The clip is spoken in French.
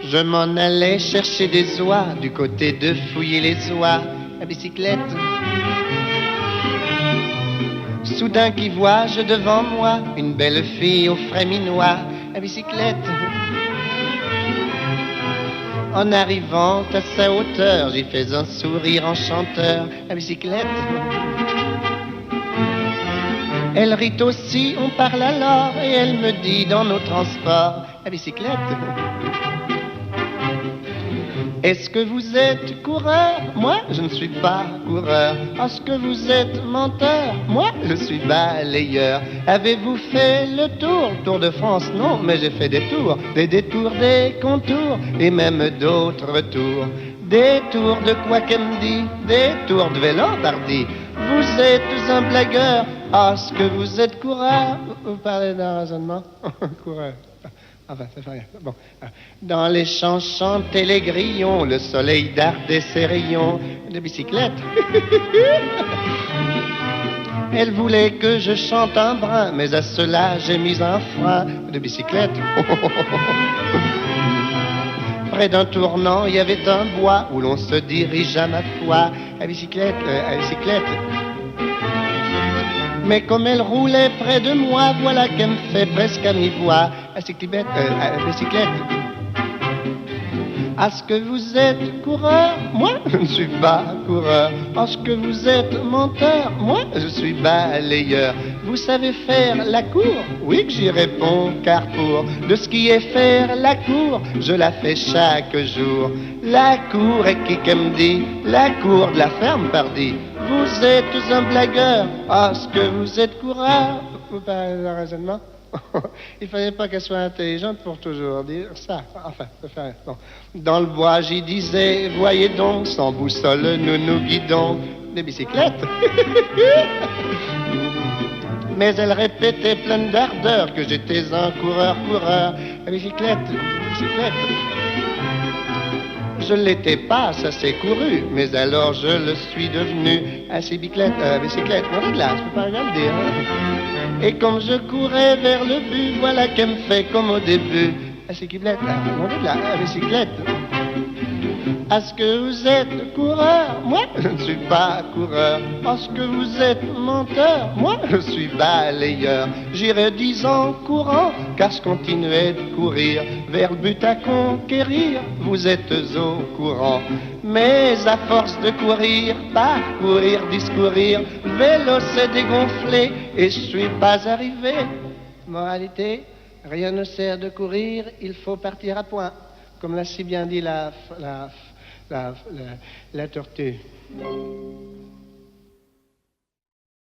Je m'en allais chercher des oies du côté de fouiller les oies à bicyclette. Soudain qui vois-je devant moi une belle fille au frais minois à bicyclette. En arrivant à sa hauteur, j'y fais un sourire enchanteur à bicyclette. Elle rit aussi, on parle alors, et elle me dit dans nos transports à bicyclette. Est-ce que vous êtes coureur? Moi, je ne suis pas coureur. Est-ce que vous êtes menteur? Moi, je suis balayeur. Avez-vous fait le tour de France? Non, mais j'ai fait des tours, des détours, des contours, et même d'autres tours. Des tours de quoi qu'elle me dit, des tours de Vélombardie. Vous êtes un blagueur. Est-ce que vous êtes coureur? Vous parlez d'un raisonnement? Coureur. Enfin, ça fait rien. Bon. Dans les champs chantaient les grillons, le soleil dardait ses rayons de bicyclette. Elle voulait que je chante un brin, mais à cela j'ai mis un frein de bicyclette. Près d'un tournant, il y avait un bois où l'on se dirige à ma foi à bicyclette, à bicyclette. Mais comme elle roulait près de moi, voilà qu'elle me fait presque à mi-voix à bicyclette. Est-ce que vous êtes coureur? Moi, je ne suis pas coureur. Est-ce que vous êtes menteur? Moi, je suis balayeur. Vous savez faire la cour? Oui que j'y réponds, car pour de ce qui est faire la cour, je la fais chaque jour. La cour est qui qu'elle me dit? La cour de la ferme, pardi. Vous êtes un blagueur. Est-ce que vous êtes coureur? Vous parlez d'un raisonnement? Il fallait pas qu'elle soit intelligente pour toujours dire ça. Enfin, ça fait rien. Bon. Dans le bois, j'y disais, voyez donc, sans boussole, nous nous guidons. Des bicyclettes. Mais elle répétait pleine d'ardeur que j'étais un coureur. La bicyclette. Je ne l'étais pas, ça s'est couru, mais alors je le suis devenu à bicyclette. Non, de là, je peux pas rien le dire. Hein. Et comme je courais vers le but, voilà qu'elle me fait comme au début. À bicyclette, non, de là, à bicyclette. Est-ce que vous êtes coureur? Moi, je ne suis pas coureur. Est-ce que vous êtes menteur? Moi, je suis balayeur. J'irai 10 ans courant, car je continuais de courir vers le but à conquérir. Vous êtes au courant. Mais à force de courir, parcourir, discourir, le vélo s'est dégonflé et je suis pas arrivé. Moralité, rien ne sert de courir, il faut partir à point. Comme l'a si bien dit la tortue.